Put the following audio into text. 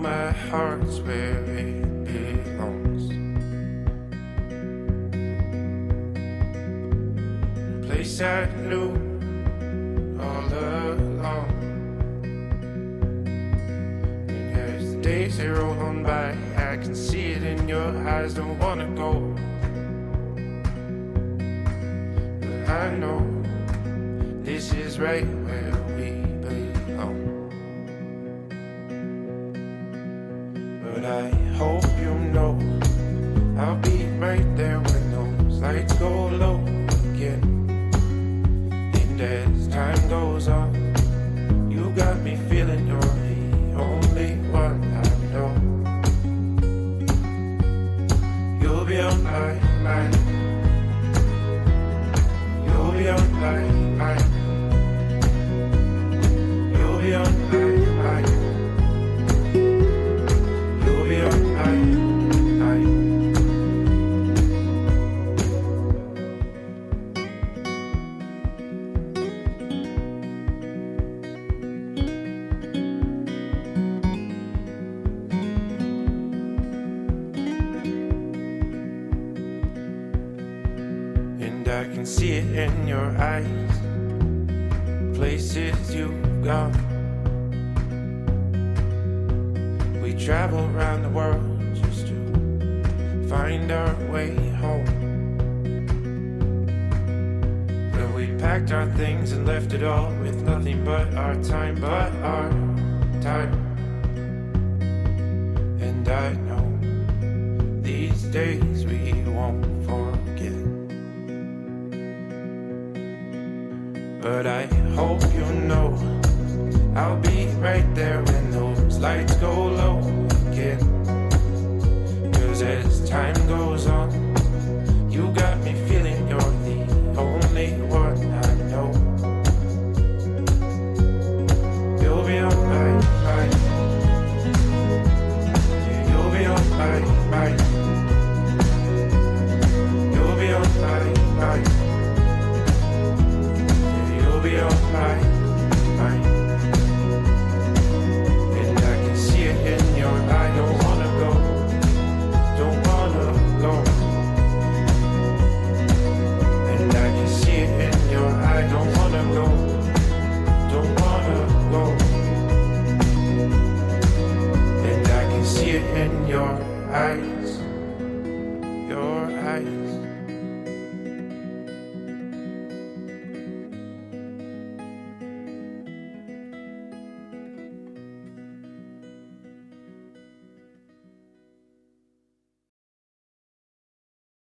my heart's where it belongs. A place I knew all along. And as the days they roll on by, I can see it in your eyes. Don't wanna go, but I know this is right where we belong. But I hope you know I'll be right there when those lights go low again. And as time goes on, you got me feeling you're the only one I know. You'll be on my mind. You'll be on my mind. You'll be on my mind. You'll be on my mind. And I can see it in your eyes, places you've gone. We travel around the world just to find our way home. But we packed our things and left it all with nothing but our time, And I know these days we won't forget. But I hope you know I'll be right there when those lights go low again. 'Cause as time goes on, you got me feeling you're the only one I know. You'll be on my mind. Yeah, you'll be on my mind. You'll be on my mind. Yeah, you'll be on my mind. And I can see it in your eye. Don't wanna go, don't wanna go. And I can see it in your eye. Don't wanna go, don't wanna go. And I can see it in your eyes, your eyes.